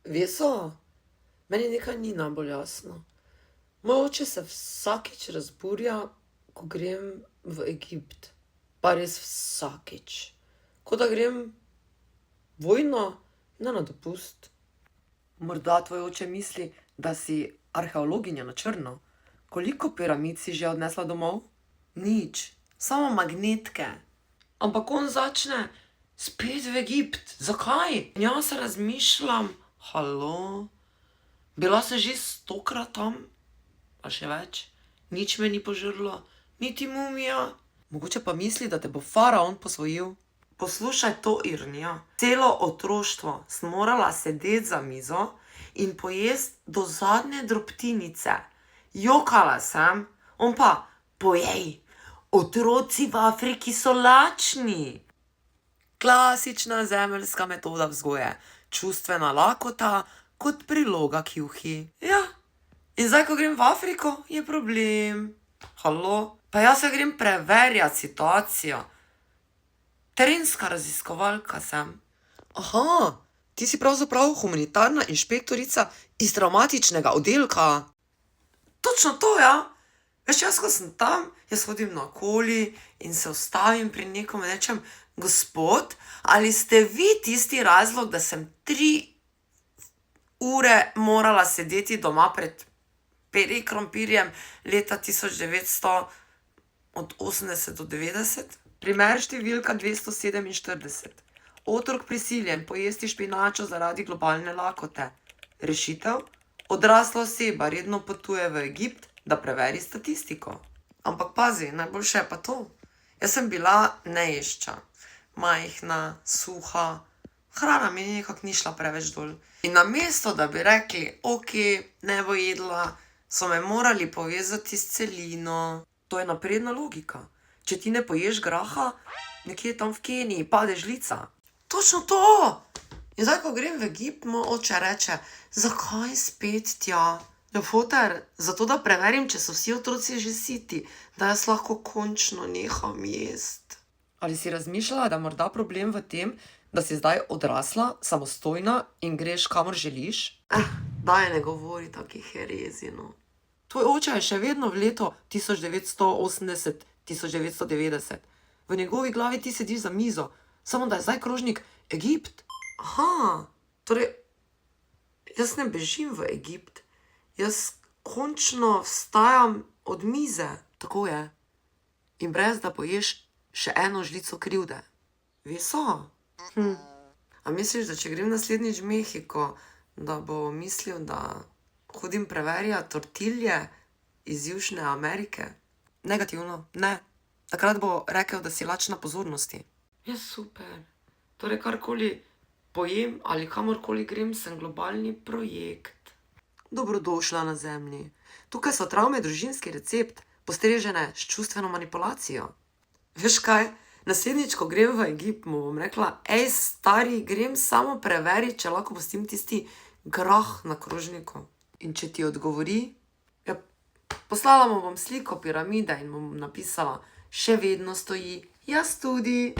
Veso, meni nekaj ni najbolj jasno. Moj oče se vsakič razburja, ko grem v Egipt. Pa res vsakič. Kot da grem vojno, ne na dopust. Morda tvoj oče misli, da si arheologinja na črno. Koliko piramid si že odnesla domov? Nič, samo magnetke. Ampak on začne: spet v Egipt, zakaj? In jaz razmišljam: halo, bila sem že 100-krat tam, pa še več. Nič me ni požrlo, niti mumija. Mogoče pa misli, da te bo faraon posvojil. Poslušaj to, Irnija. Celo otroštvo sem morala sedeti za mizo in pojesti do zadnje drobtinice. Jokala sem, on pa: pojej, otroci v Afriki so lačni. Klasična zemeljska metoda vzgoje. Čustvena lakota kot priloga k juhi. Ja, in zdaj, ko grem v Afriko, je problem. Halo, pa jaz se grem preverjat situacijo. Terenska raziskovalka sem. Aha, ti si pravzaprav humanitarna inšpektorica iz travmatičnega oddelka. Točno to, ja. Veš, jaz, ko sem tam, jaz hodim naokoli in se ustavim pri nekom in rečem: gospod, ali ste vi tisti razlog, da sem 3 ure morala sedeti doma pred peri krompirjem leta 1980 do 90? Primer številka 247. Otrok prisiljen pojesti špinačo zaradi globalne lakote. Rešitev: odrasla oseba redno potuje v Egipt, da preveri statistiko. Ampak pazi, najboljše je pa to. Jaz sem bila neješča. Majhna, suha, hrana mi nekako ni šla preveč dol. In namesto, da bi rekli: okej, ne bo jedla, so me morali povezati s celino. To je napredna logika. Če ti ne poješ graha, nekje tam v Keniji pade žlica. Točno to! In zdaj, ko grem v Egipt, moj oče reče: zakaj spet tja? Ja, foter, zato da preverim, če so vsi otroci že siti, da jaz lahko končno neham jesti. Ali si razmišljala, da je morda problem v tem, da si zdaj odrasla, samostojna in greš, kamor želiš? Daj ne govori takih herezij, no. Tvoj oče je še vedno v letu 1980, 1990. V njegovi glavi ti sediš za mizo, samo da je zdaj krožnik Egipt. Aha, torej, jaz ne bežim v Egipt. Jaz končno vstajam od mize. Tako je. In brez da poješ še eno žlico krivde. Veso? A misliš, da če grem naslednjič v Mehiko, da bo mislil, da hodim preverjat tortilje iz Južne Amerike? Negativno, ne. Takrat bo rekel, da si lačna pozornosti. Ja, super. Torej, karkoli pojem ali kamorkoli grem, sem globalni projekt. Dobrodošla na Zemlji. Tukaj so travme družinski recept, postrežene s čustveno manipulacijo. Veš kaj? Naslednjič, ko grem v Egipt, mu bom rekla: ej, stari, grem samo preverit, če lahko pustim tisti grah na krožniku. In če ti odgovori, ja, poslala mu bom sliko piramide in mu bom napisala: še vedno stoji, jaz tudi.